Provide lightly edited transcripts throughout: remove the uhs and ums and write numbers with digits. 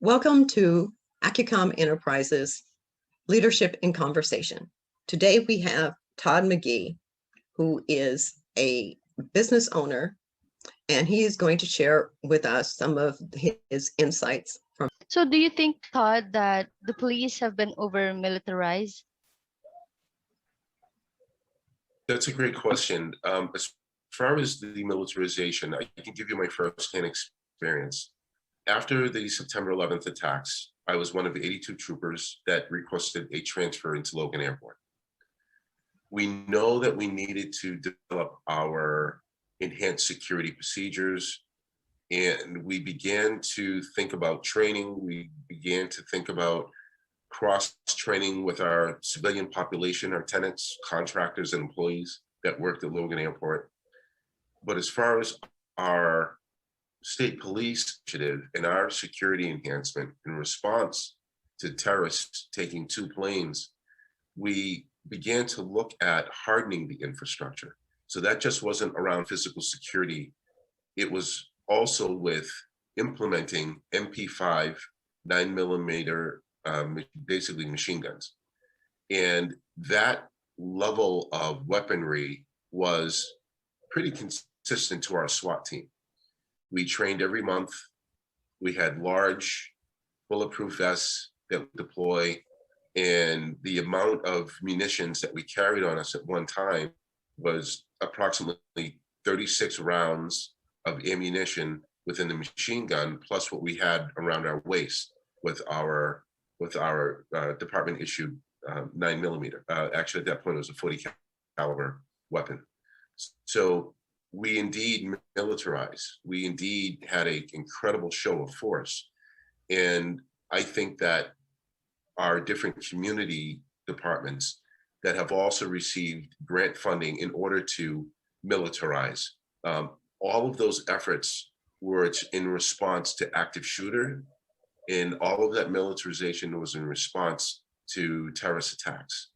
Welcome to Accucomp Enterprises Leadership in Conversation. Today we have Todd McGee, who is a business owner, and he is going to share with us some of his insights from. So do you think, Todd, that the police have been over-militarized? That's a great question. As far as the militarization, I can give you my first-hand experience. After the September 11th attacks, I was one of the 82 troopers that requested a transfer into Logan Airport. We know that we needed to develop our enhanced security procedures, and we began to think about training. We began to think about cross-training with our civilian population, our tenants, contractors, and employees that worked at Logan Airport. But as far as our state police initiative and our security enhancement in response to terrorists taking 2 planes, we began to look at hardening the infrastructure. So that just wasn't around physical security. It was also with implementing MP5 9mm basically machine guns. And that level of weaponry was pretty consistent to our SWAT team. We trained every month. We had large bulletproof vests that we deploy, and the amount of munitions that we carried on us at one time was approximately 36 rounds of ammunition within the machine gun, plus what we had around our waist with our department issued 9mm. Actually, at that point, it was a 40 caliber weapon. So we indeed militarized. We indeed had an incredible show of force. And I think that our different community departments that have also received grant funding in order to militarize, all of those efforts were in response to active shooter, and all of that militarization was in response to terrorist attacks.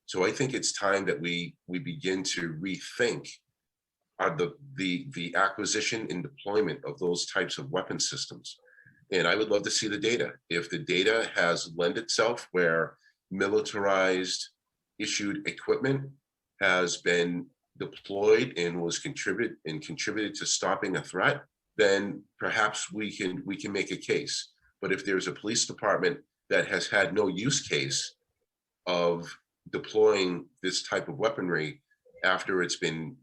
So I think it's time that we begin to rethink the acquisition and deployment of those types of weapon systems. And I would love to see the data. If the data has lent itself where militarized issued equipment has been deployed and was contributed to stopping a threat, then perhaps we can make a case. But if there's a police department that has had no use case of deploying this type of weaponry after it's been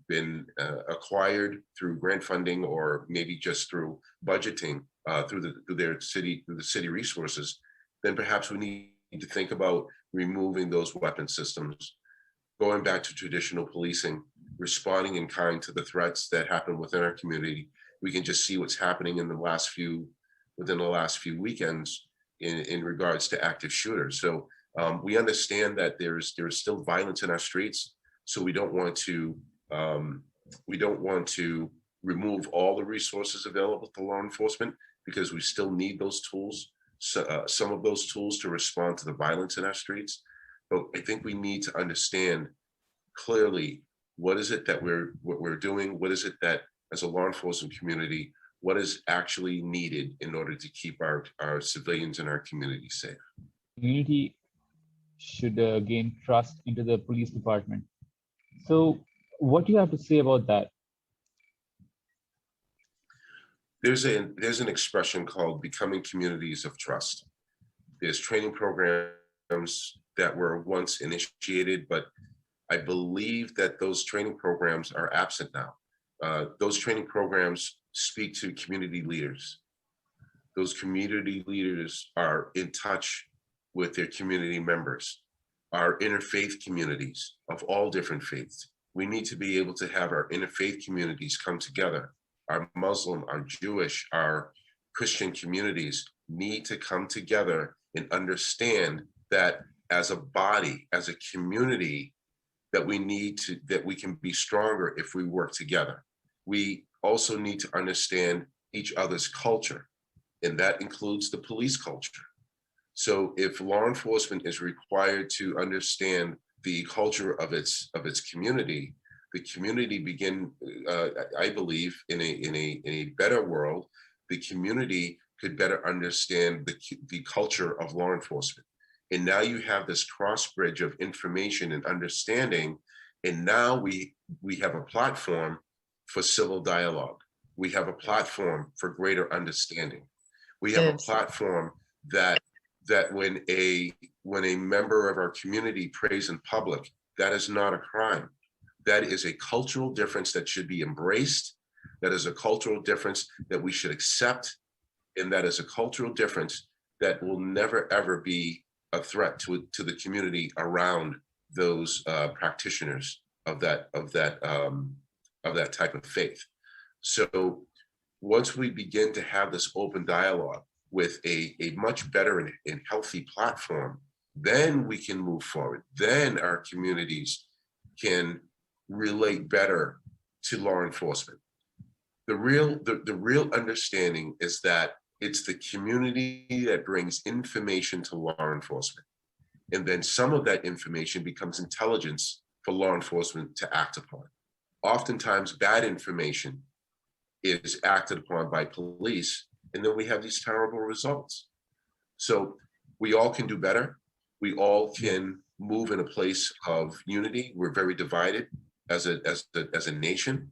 acquired through grant funding or maybe just through budgeting through the city resources, then perhaps we need to think about removing those weapon systems, going back to traditional policing, responding in kind to the threats that happen within our community. We can just see what's happening within the last few weekends in regards to active shooters. So we understand that there's still violence in our streets. So we don't want to remove all the resources available to law enforcement, because we still need those tools, some of those tools to respond to the violence in our streets. But I think we need to understand clearly what is it that we're doing, what is it that as a law enforcement community, what is actually needed in order to keep our civilians and our community safe. Community should gain trust into the police department. So what do you have to say about that? There's an expression called becoming communities of trust. There's training programs that were once initiated, but I believe that those training programs are absent now. Those training programs speak to community leaders. Those community leaders are in touch with their community members, our interfaith communities of all different faiths. We need to be able to have our interfaith communities come together. Our Muslim, our Jewish, our Christian communities need to come together and understand that as a body, as a community, that we can be stronger if we work together. We also need to understand each other's culture, and that includes the police culture. So if law enforcement is required to understand the culture of its community, the community I believe in a better world, the community could better understand the culture of law enforcement. And now you have this cross bridge of information and understanding. And now we have a platform for civil dialogue. We have a platform for greater understanding. We have a platform that when a member of our community prays in public, that is not a crime. That is a cultural difference that should be embraced. That is a cultural difference that we should accept. And that is a cultural difference that will never, ever be a threat to the community around those practitioners of that type of faith. So once we begin to have this open dialogue with a much better and healthy platform, then we can move forward. Then our communities can relate better to law enforcement. The real understanding is that it's the community that brings information to law enforcement. And then some of that information becomes intelligence for law enforcement to act upon. Oftentimes bad information is acted upon by police, and then we have these terrible results. So we all can do better. We all can move in a place of unity. We're very divided as a nation,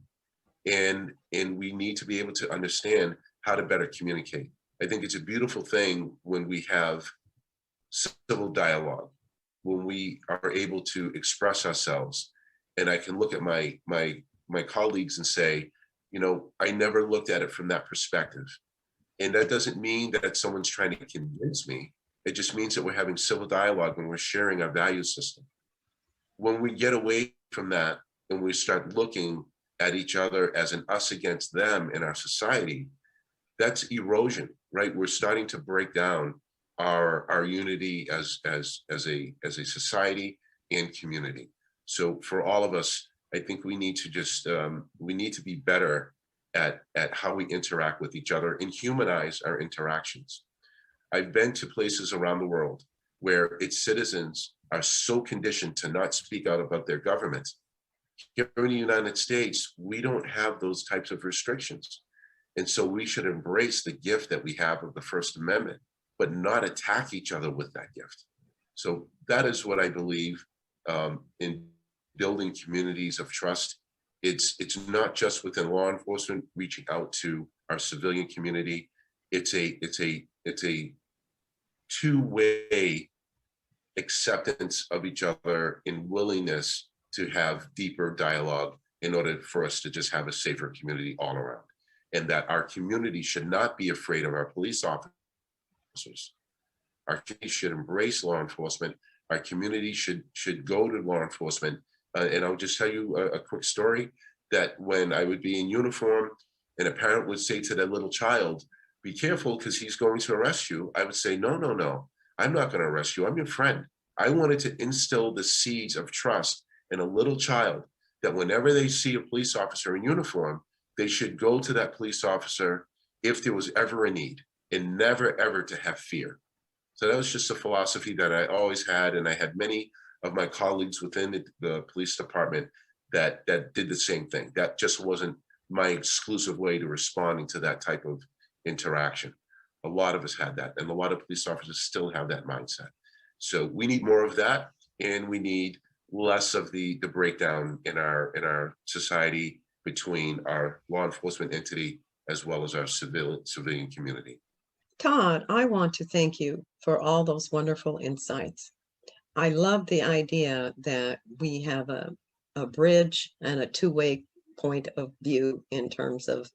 and we need to be able to understand how to better communicate. I think it's a beautiful thing when we have civil dialogue, when we are able to express ourselves. And I can look at my colleagues and say, you know, I never looked at it from that perspective. And that doesn't mean that someone's trying to convince me. It just means that we're having civil dialogue when we're sharing our value system. When we get away from that and we start looking at each other as an us against them in our society, that's erosion, right? We're starting to break down our unity as a society and community. So for all of us, I think we need to just we need to be better at how we interact with each other and humanize our interactions. I've been to places around the world where its citizens are so conditioned to not speak out about their government. Here in the United States, we don't have those types of restrictions. And so we should embrace the gift that we have of the First Amendment, but not attack each other with that gift. So that is what I believe in building communities of trust. It's not just within law enforcement reaching out to our civilian community. It's a two-way acceptance of each other and willingness to have deeper dialogue in order for us to just have a safer community all around. And that our community should not be afraid of our police officers. Our community should embrace law enforcement. Our community should go to law enforcement. And I'll just tell you a quick story that when I would be in uniform and a parent would say to their little child, be careful because he's going to arrest you. I would say, no, I'm not going to arrest you. I'm your friend. I wanted to instill the seeds of trust in a little child that whenever they see a police officer in uniform, they should go to that police officer if there was ever a need and never, ever to have fear. So that was just a philosophy that I always had. And I had many of my colleagues within the police department that did the same thing. That just wasn't my exclusive way to responding to that type of interaction. A lot of us had that, and a lot of police officers still have that mindset. So we need more of that, and we need less of the breakdown in our society between our law enforcement entity as well as our civilian community. Todd, I want to thank you for all those wonderful insights. I love the idea that we have a bridge and a two-way point of view in terms of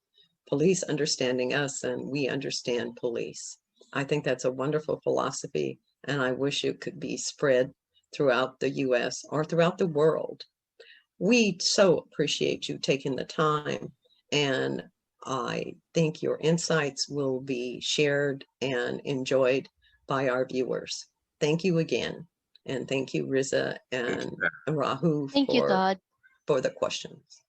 police understanding us and we understand police. I think that's a wonderful philosophy, and I wish it could be spread throughout the US or throughout the world. We so appreciate you taking the time, and I think your insights will be shared and enjoyed by our viewers. Thank you again. And thank you, Riza and Rahu, Thank you, Todd. for the questions.